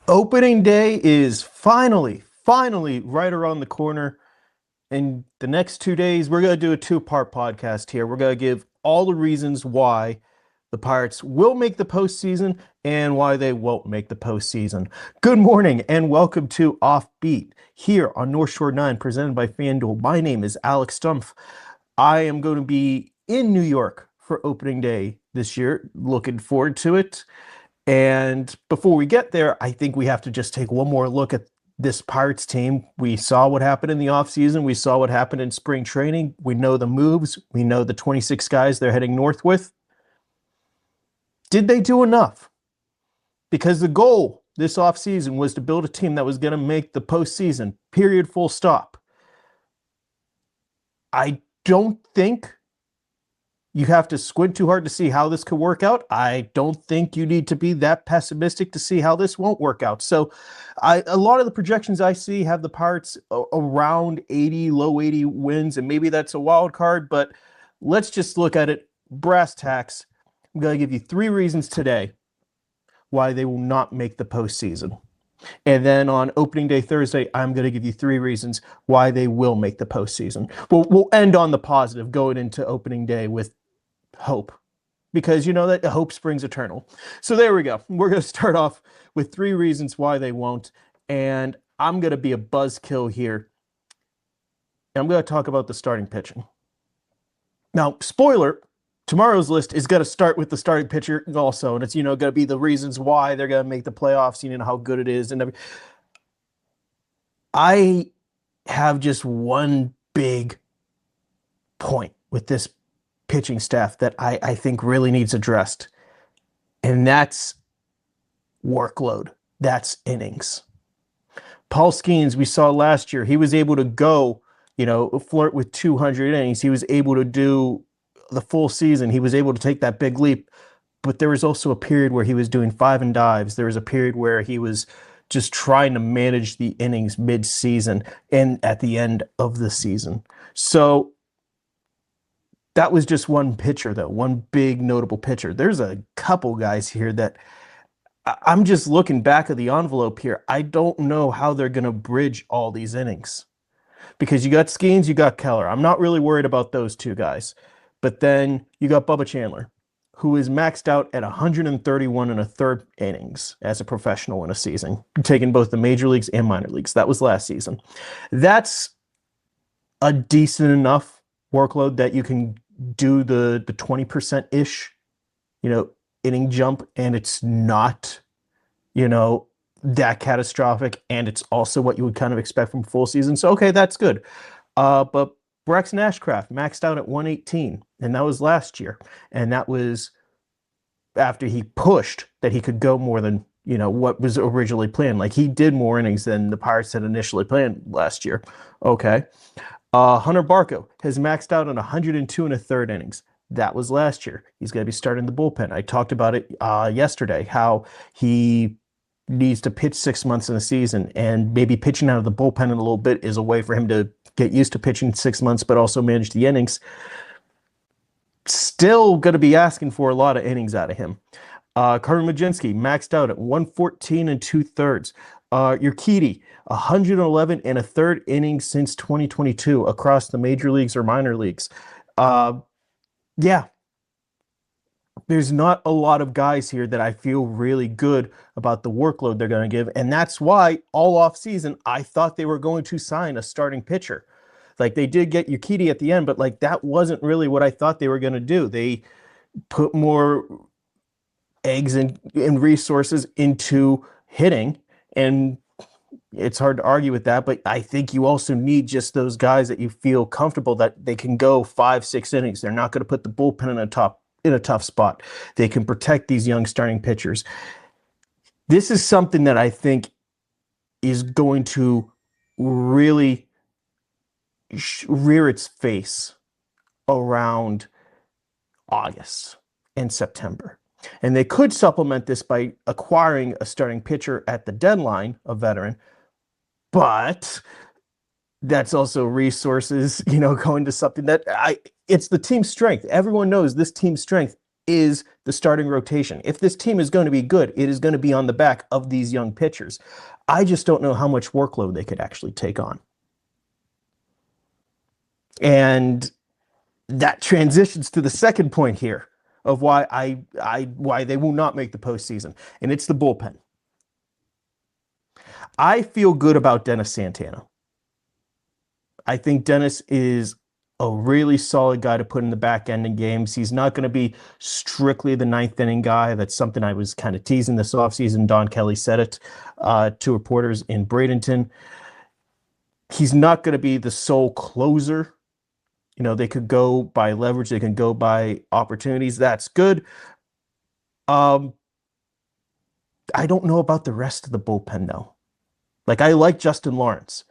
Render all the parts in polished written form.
Opening day is finally right around the corner. In the next 2 days, we're going to do a two-part podcast here. We're going to give all the reasons why the Pirates will make the postseason and why they won't make the postseason. Good morning and welcome to Offbeat here on North Shore 9, presented by FanDuel. My name is Alex Stumpf. I am going to be in New York for opening day this year. Looking forward to it. And before we get there, I think we have to just take one more look at this Pirates team. We saw what happened in the offseason. We saw what happened in spring training. We know the moves. We know the 26 guys they're heading north with. Did they do enough? Because the goal this offseason was to build a team that was going to make the postseason, period, full stop. I don't think you have to squint too hard to see how this could work out. I don't think you need to be that pessimistic to see how this won't work out. So a lot of the projections I see have the Pirates around 80, low 80 wins, and maybe that's a wild card, but let's just look at it brass tacks. I'm going to give you 3 reasons today why they will not make the postseason. And then on opening day Thursday, I'm going to give you 3 reasons why they will make the postseason. We'll end on the positive going into opening day with hope, because you know that hope springs eternal. So there we go. We're going to start off with 3 reasons why they won't, and I'm going to be a buzzkill here. And I'm going to talk about the starting pitching. Now, spoiler, tomorrow's list is going to start with the starting pitcher also, and it's, going to be the reasons why they're going to make the playoffs, how good it is. And I have just one big point with this pitching staff that I think really needs addressed, and that's workload. That's innings. Paul Skeens, we saw last year, he was able to go, flirt with 200 innings. He was able to do the full season. He was able to take that big leap, but there was also a period where he was doing 5 and dives. There was a period where he was just trying to manage the innings mid-season and at the end of the season. So that was just one pitcher, though, one big notable pitcher. There's a couple guys here that I'm just looking back of the envelope here. I don't know how they're going to bridge all these innings, because you got Skeens, you got Keller. I'm not really worried about those 2 guys. But then you got Bubba Chandler, who is maxed out at 131 and a third innings as a professional in a season, taking both the major leagues and minor leagues. That was last season. That's a decent enough workload that you can do the 20%-ish, inning jump, and it's not, that catastrophic, and it's also what you would kind of expect from full season. So, okay, that's good. But Braxton Ashcraft maxed out at 118, and that was last year. And that was after he pushed that he could go more than, what was originally planned. Like, he did more innings than the Pirates had initially planned last year. Okay. Hunter Barco has maxed out on 102 and a third innings. That was last year. He's going to be starting the bullpen. I talked about it yesterday, how he needs to pitch 6 months in the season, and maybe pitching out of the bullpen in a little bit is a way for him to get used to pitching 6 months, but also manage the innings. Still going to be asking for a lot of innings out of him. Carter Mlodzinski maxed out at 114 and 2/3. Urquidy, 111 and a third innings since 2022 across the major leagues or minor leagues. Yeah, there's not a lot of guys here that I feel really good about the workload they're going to give. And that's why all off season, I thought they were going to sign a starting pitcher. Like, they did get Urquidy at the end, but that wasn't really what I thought they were going to do. They put more eggs and resources into hitting, and it's hard to argue with that, but I think you also need just those guys that you feel comfortable that they can go 5-6 innings. They're not going to put the bullpen in a tough spot. They can protect these young starting pitchers. This is something that I think is going to really rear its face around August and September. And they could supplement this by acquiring a starting pitcher at the deadline, a veteran, but that's also resources, going to something that it's the team strength. Everyone knows this team's strength is the starting rotation. If this team is going to be good, it is going to be on the back of these young pitchers. I just don't know how much workload they could actually take on. And that transitions to the second point here of why why they will not make the postseason, and it's the bullpen. I feel good about Dennis Santana. I think Dennis is a really solid guy to put in the back end in games. He's not going to be strictly the ninth inning guy. That's something I was kind of teasing this offseason. Don Kelly said it to reporters in Bradenton. He's not going to be the sole closer. You know, they could go by leverage. They can go by opportunities. That's good. I don't know about the rest of the bullpen, though. Like, I like Justin Lawrence.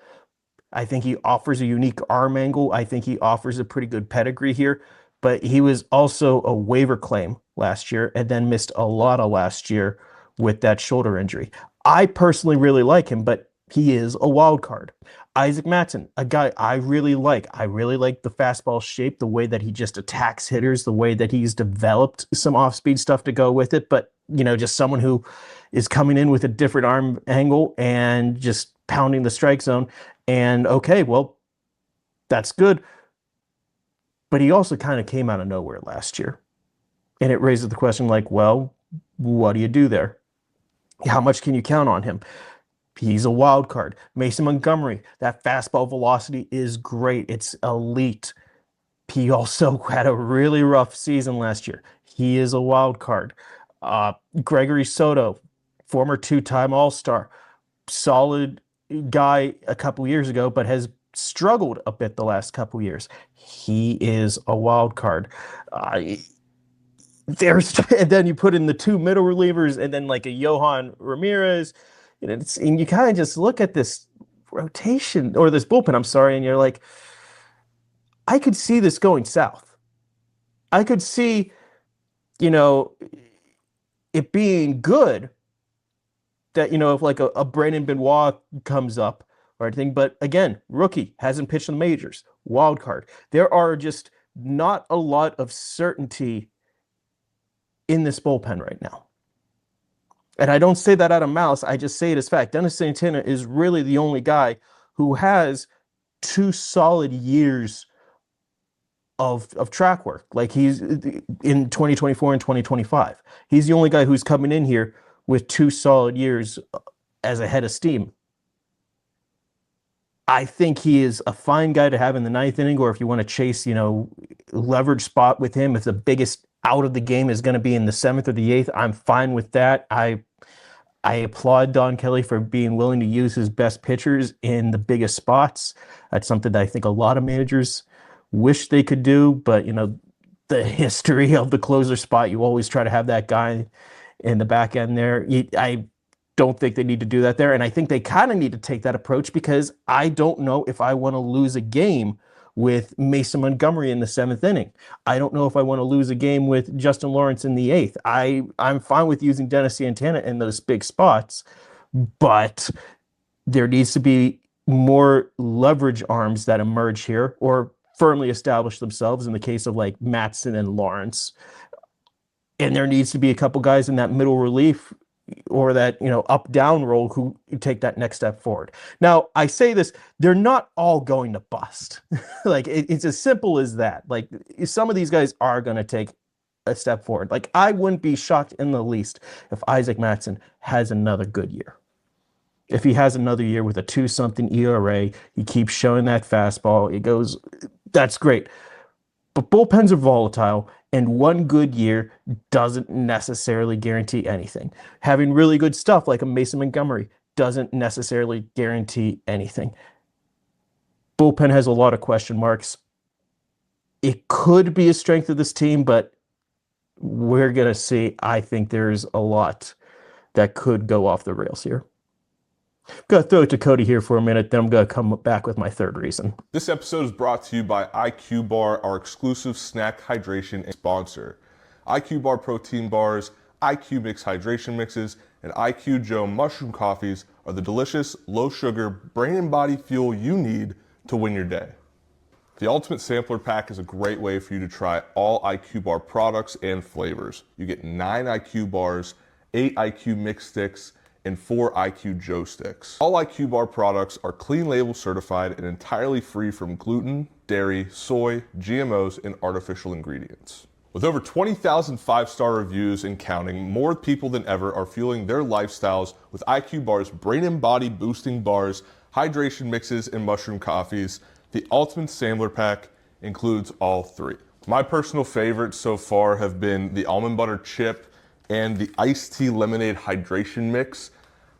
I think he offers a unique arm angle. I think he offers a pretty good pedigree here, but he was also a waiver claim last year and then missed a lot of last year with that shoulder injury. I personally really like him, but he is a wild card. Isaac Mattson, a guy I really like. I really like the fastball shape, the way that he just attacks hitters, the way that he's developed some off-speed stuff to go with it, but, you know, just someone who is coming in with a different arm angle and just pounding the strike zone. And okay, well, that's good. But he also kind of came out of nowhere last year. And it raises the question like, well, what do you do there? How much can you count on him? He's a wild card. Mason Montgomery, that fastball velocity is great. It's elite. He also had a really rough season last year. He is a wild card. Gregory Soto, former two-time All-Star, solid guy a couple years ago, but has struggled a bit the last couple years. He is a wild card. And then you put in the two middle relievers, and then like a Johan Ramirez, and you kind of just look at this rotation or this bullpen, I'm sorry, and you're like, I could see this going south. I could see, it being good that, if like a Brandon Benoit comes up or anything, but again, rookie, hasn't pitched in the majors, wild card. There are just not a lot of certainty in this bullpen right now. And I don't say that out of malice. I just say it as fact. Dennis Santana is really the only guy who has 2 solid years of track work. Like he's in 2024 and 2025. He's the only guy who's coming in here with 2 solid years as a head of steam. I think he is a fine guy to have in the 9th inning, or if you want to chase, leverage spot with him, if the biggest out of the game is going to be in the 7th or the 8th, I'm fine with that. I applaud Don Kelly for being willing to use his best pitchers in the biggest spots. That's something that I think a lot of managers wish they could do, but the history of the closer spot, you always try to have that guy in the back end there. I don't think they need to do that there, and I think they kind of need to take that approach, because I don't know if I want to lose a game with Mason Montgomery in the 7th inning. I don't know if I want to lose a game with Justin Lawrence in the 8th. I'm fine with using Dennis Santana in those big spots, but there needs to be more leverage arms that emerge here or firmly establish themselves in the case of like Mattson and Lawrence. And there needs to be a couple guys in that middle relief or that, up-down role who take that next step forward. Now, I say this, they're not all going to bust. Like, it's as simple as that. Like, some of these guys are going to take a step forward. Like, I wouldn't be shocked in the least if Isaac Mattson has another good year. If he has another year with a 2-something ERA, he keeps showing that fastball, it goes, that's great. But bullpens are volatile, and one good year doesn't necessarily guarantee anything. Having really good stuff like a Mason Montgomery doesn't necessarily guarantee anything. Bullpen has a lot of question marks. It could be a strength of this team, but we're going to see. I think there's a lot that could go off the rails here. I'm going to throw it to Cody here for a minute, then I'm going to come back with my third reason. This episode is brought to you by IQ Bar, our exclusive snack hydration sponsor. IQ Bar protein bars, IQ Mix hydration mixes, and IQ Joe mushroom coffees are the delicious, low-sugar, brain and body fuel you need to win your day. The Ultimate Sampler Pack is a great way for you to try all IQ Bar products and flavors. You get 9 IQ bars, 8 IQ mix sticks, and 4 IQ Joe sticks. All IQ Bar products are clean label certified and entirely free from gluten, dairy, soy, GMOs, and artificial ingredients. With over 20,000 5-star reviews and counting, more people than ever are fueling their lifestyles with IQ Bar's brain and body boosting bars, hydration mixes, and mushroom coffees. The Ultimate Sampler Pack includes all 3. My personal favorites so far have been the almond butter chip and the iced tea lemonade hydration mix.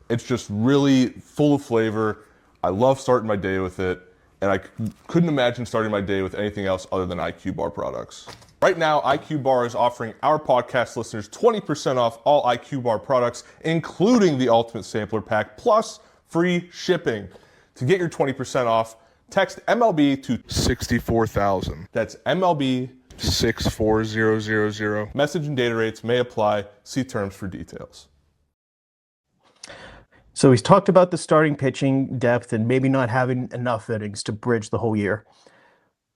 It's just really full of flavor. I love starting my day with it, and I couldn't imagine starting my day with anything else other than IQ Bar products. Right now, IQ Bar is offering our podcast listeners 20% off all IQ Bar products, including the Ultimate Sampler Pack, plus free shipping. To get your 20% off, text MLB to 64,000. That's MLB 64000. Message and data rates may apply. See terms for details. So he's talked about the starting pitching depth and maybe not having enough innings to bridge the whole year.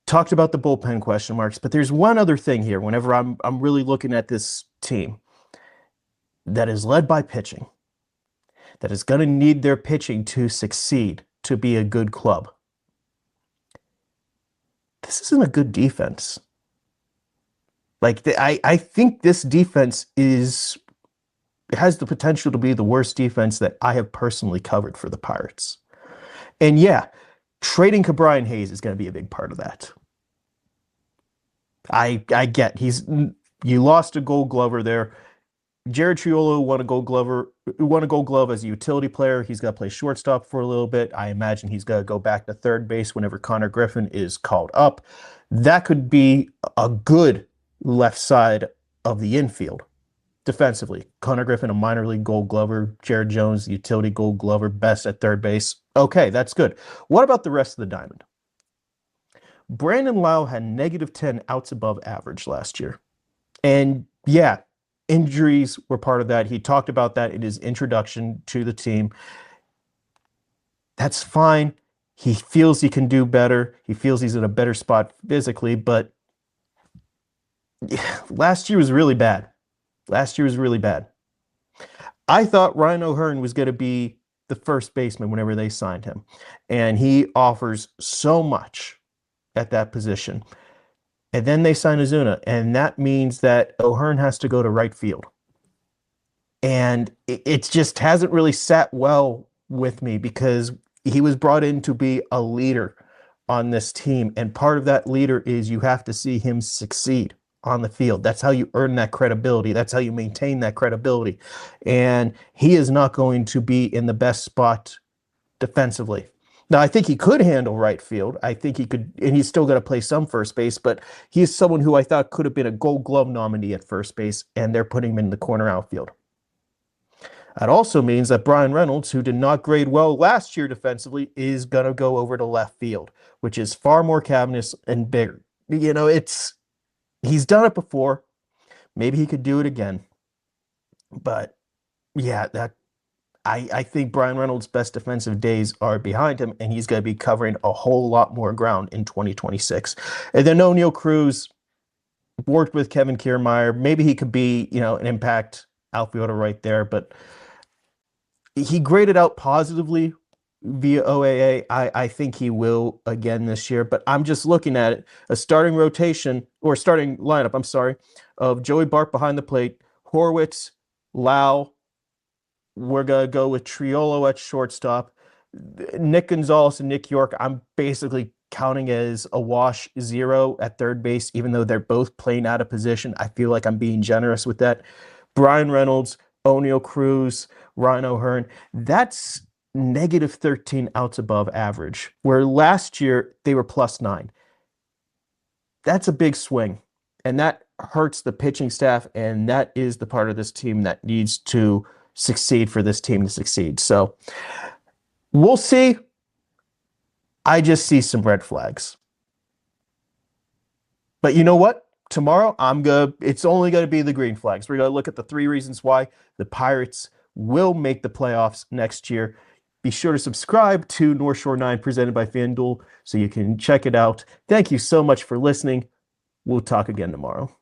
Talked about the bullpen question marks, but there's one other thing here whenever I'm really looking at this team that is led by pitching, that is going to need their pitching to succeed, to be a good club. This isn't a good defense. I think this defense has the potential to be the worst defense that I have personally covered for the Pirates. And yeah, trading Ke'Bryan Hayes is going to be a big part of that. I get you lost a Gold Glover there. Jared Triolo won a Gold Glove as a utility player. He's got to play shortstop for a little bit. I imagine he's got to go back to third base whenever Connor Griffin is called up. That could be a good left side of the infield defensively. Connor Griffin, a minor league Gold Glover. Jared Jones, utility Gold Glover, best at third base. Okay, that's good. What about the rest of the diamond? Brandon Lau had -10 outs above average last year. And yeah, injuries were part of that. He talked about that in his introduction to the team. That's fine. He feels he can do better. He feels he's in a better spot physically, but last year was really bad. I thought Ryan O'Hearn was going to be the first baseman whenever they signed him, and he offers so much at that position. And then they sign Ozuna, and that means that O'Hearn has to go to right field. And it just hasn't really sat well with me because he was brought in to be a leader on this team. And part of that leader is you have to see him succeed on the field. That's how you earn that credibility. That's how you maintain that credibility. And he is not going to be in the best spot defensively. Now, I think he could handle right field. I think he could, and he's still going to play some first base, but he's someone who I thought could have been a Gold Glove nominee at first base, and they're putting him in the corner outfield. That also means that Brian Reynolds, who did not grade well last year defensively, is going to go over to left field, which is far more cavernous and bigger. He's done it before. Maybe he could do it again. But yeah, I think Brian Reynolds' best defensive days are behind him, and he's going to be covering a whole lot more ground in 2026. And then O'Neal Cruz worked with Kevin Kiermaier. Maybe he could be, an impact outfielder right there, but he graded out positively via OAA. I think he will again this year, but I'm just looking at it. A starting lineup, of Joey Bart behind the plate, Horwitz, Lau. We're going to go with Triolo at shortstop. Nick Gonzalez and Nick York, I'm basically counting as a wash 0 at third base, even though they're both playing out of position. I feel like I'm being generous with that. Brian Reynolds, O'Neal Cruz, Ryan O'Hearn. That's -13 outs above average, where last year they were +9. That's a big swing, and that hurts the pitching staff, and that is the part of this team that needs to succeed for this team to succeed. So we'll see. I just see some red flags. But you know what? Tomorrow it's only going to be the green flags. We're going to look at the 3 reasons why the Pirates will make the playoffs next year, Be sure to subscribe to North Shore 9 presented by FanDuel so you can check it out. Thank you so much for listening. We'll talk again tomorrow.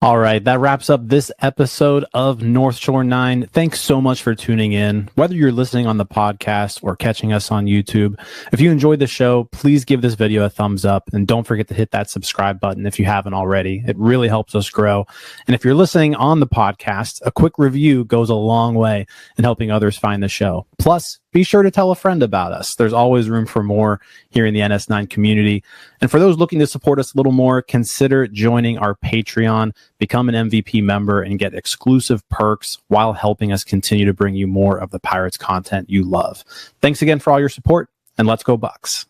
All right, that wraps up this episode of North Shore 9. Thanks so much for tuning in. Whether you're listening on the podcast or catching us on YouTube, if you enjoyed the show, please give this video a thumbs up and don't forget to hit that subscribe button if you haven't already. It really helps us grow. And if you're listening on the podcast, a quick review goes a long way in helping others find the show. Plus, be sure to tell a friend about us. There's always room for more here in the NS9 community. And for those looking to support us a little more, consider joining our Patreon, become an MVP member, and get exclusive perks while helping us continue to bring you more of the Pirates content you love. Thanks again for all your support, and let's go Bucks.